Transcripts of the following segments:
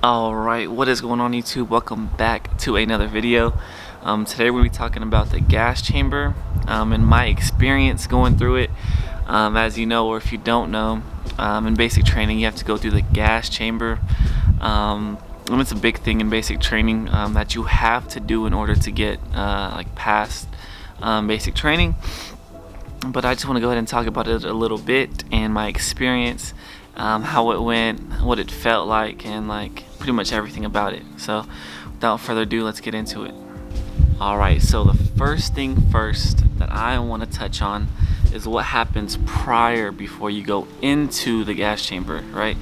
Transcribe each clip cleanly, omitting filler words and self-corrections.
Alright, what is going on YouTube? Welcome back to another video. Today we're going to be talking about the gas chamber and my experience going through it. As you know, or if you don't know, in basic training you have to go through the gas chamber. And it's a big thing in basic training that you have to do in order to get past basic training. But I just want to go ahead and talk about it a little bit and my experience, how it went, what it felt like, and pretty much everything about it. So without further ado, let's get into it. Alright, so the first thing first that I want to touch on is what happens before you go into the gas chamber, right?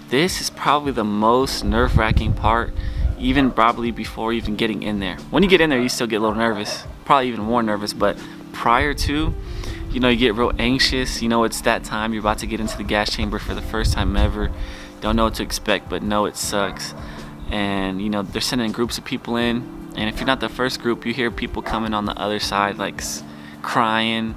This is probably the most nerve-wracking part, even probably before even getting in there. When you get in there, you still get a little nervous, probably even more nervous, but prior to, you get real anxious. It's that time, you're about to get into the gas chamber for the first time ever. Don't know what to expect, but know it sucks. And they're sending groups of people in, and if you're not the first group, you hear people coming on the other side, crying,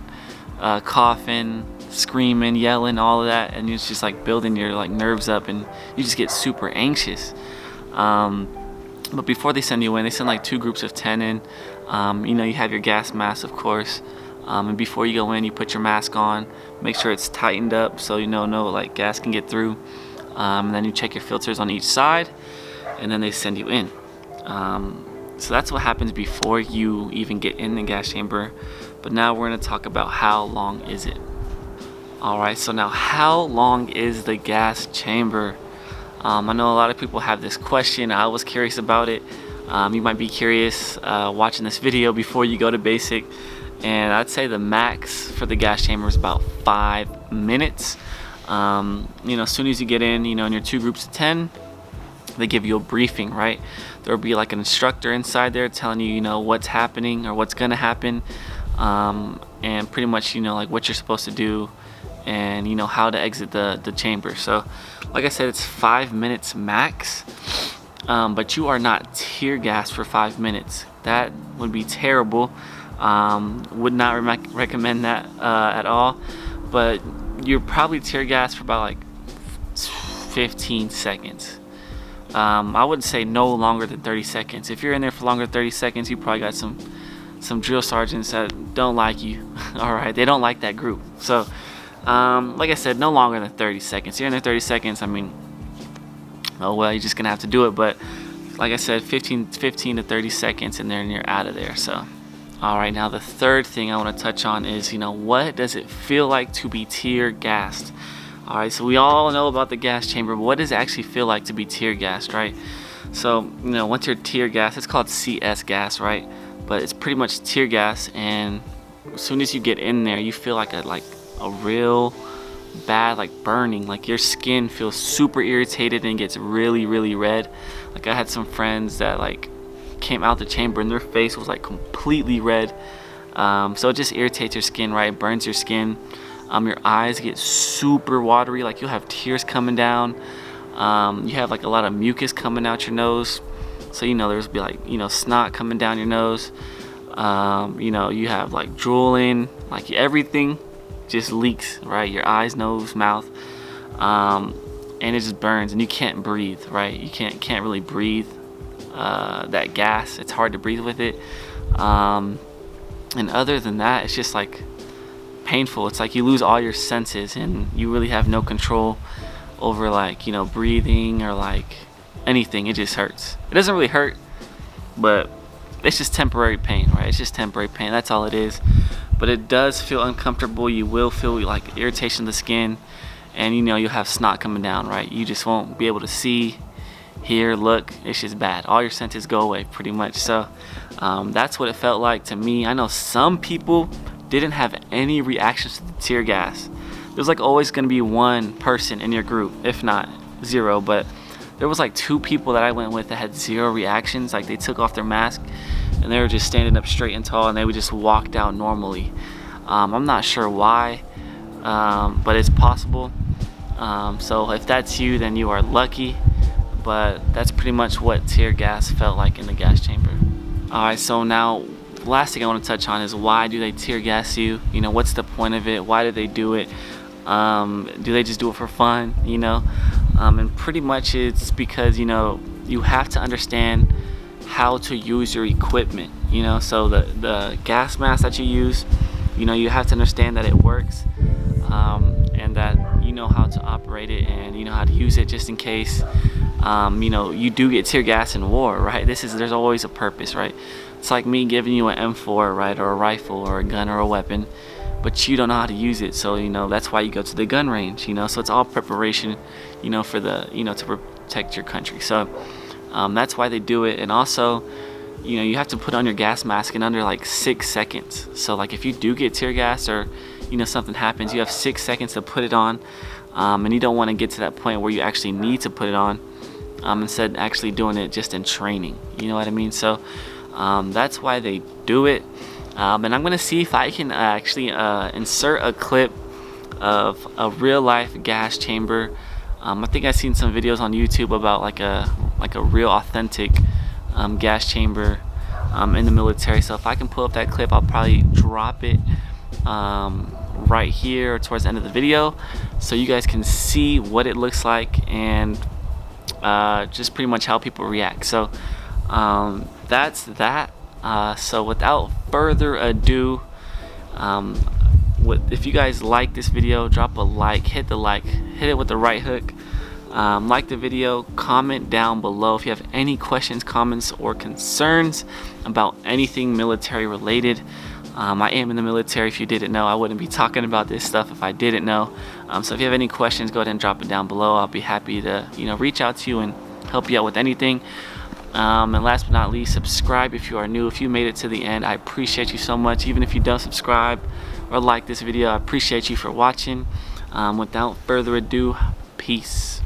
coughing, screaming, yelling, all of that, and it's just building your nerves up, and you just get super anxious. But before they send you in, they send 2 groups of 10 in. You have your gas mask, of course. And before you go in, you put your mask on, make sure it's tightened up so no gas can get through. And then you check your filters on each side, and then they send you in. So that's what happens before you even get in the gas chamber. But now we're going to talk about how long is it. Alright, so now how long is the gas chamber? I know a lot of people have this question. I was curious about it. You might be curious watching this video before you go to basic. And I'd say the max for the gas chamber is about 5 minutes. As soon as you get in, in your 2 groups of 10, they give you a briefing, right? There'll be an instructor inside there telling you, what's happening or what's gonna happen, and pretty much, what you're supposed to do, and how to exit the chamber. So, like I said, it's 5 minutes max, but you are not tear gassed for 5 minutes. That would be terrible. Would not recommend that at all. But you're probably tear gassed for about 15 seconds. I would say no longer than 30 seconds. If you're in there for longer than 30 seconds, you probably got some drill sergeants that don't like you. Alright, they don't like that group. So like I said, no longer than 30 seconds. You're in there 30 seconds, oh well, you're just gonna have to do it. But like I said, 15 to 30 seconds in there and you're out of there. So alright, now the third thing I want to touch on is, what does it feel like to be tear gassed? Alright, so we all know about the gas chamber, but what does it actually feel like to be tear gassed, right? So, once you're tear gassed, it's called CS gas, right? But it's pretty much tear gas, and as soon as you get in there, you feel like a real bad burning. Your skin feels super irritated and gets really, really red. I had some friends that came out the chamber and their face was completely red. So it just irritates your skin, right? It burns your skin. Your eyes get super watery, you'll have tears coming down. You have a lot of mucus coming out your nose, so there's be snot coming down your nose. You have drooling, everything just leaks, right? Your eyes, nose, mouth, and it just burns, and you can't breathe, right? You can't really breathe. That gas, it's hard to breathe with it, and other than that, it's just painful. It's you lose all your senses and you really have no control over breathing or anything. It just hurts. It doesn't really hurt, but it's just temporary pain, right? It's just temporary pain, that's all it is. But it does feel uncomfortable. You will feel irritation of the skin, and you'll have snot coming down, right? You just won't be able to see, hear, look. It's just bad. All your senses go away pretty much. So that's what it felt like to me. I know some people didn't have any reactions to the tear gas. There's always going to be one person in your group, if not 0, but there was 2 people that I went with that had 0 reactions. They took off their mask and they were just standing up straight and tall, and they would just walk out normally. I'm not sure why, but it's possible. So if that's you, then you are lucky. But that's pretty much what tear gas felt like in the gas chamber. Alright, so now last thing I want to touch on is, why do they tear gas you? What's the point of it? Why do they do it? Do they just do it for fun? And pretty much it's because, you know, you have to understand how to use your equipment, you know. So the gas mask that you use, you know, you have to understand that it works, and that you know how to operate it, and you know how to use it just in case, you know, you do get tear gas in war, right? There's always a purpose, right? It's like me giving you an M4, right, or a rifle or a gun or a weapon, but you don't know how to use it. So, you know, that's why you go to the gun range, you know. So it's all preparation, you know, for the, you know, to protect your country. So that's why they do it. And also, you know, you have to put on your gas mask in under like 6 seconds. So like if you do get tear gas, or you know something happens, you have 6 seconds to put it on, and you don't want to get to that point where you actually need to put it on, instead of actually doing it just in training, you know what I mean? So that's why they do it. And I'm gonna see if I can actually insert a clip of a real life gas chamber. I think I've seen some videos on YouTube about like a real authentic gas chamber in the military. So if I can pull up that clip, I'll probably drop it right here towards the end of the video, so you guys can see what it looks like, and just pretty much how people react. So that's that. So without further ado, if you guys like this video, drop a like, hit it with the right hook, like the video, comment down below if you have any questions, comments, or concerns about anything military related. I am in the military. If you didn't know, I wouldn't be talking about this stuff if I didn't know. So if you have any questions, go ahead and drop it down below. I'll be happy to, you know, reach out to you and help you out with anything. And last but not least, subscribe if you are new. If you made it to the end, I appreciate you so much. Even if you don't subscribe or like this video, I appreciate you for watching. Without further ado, peace.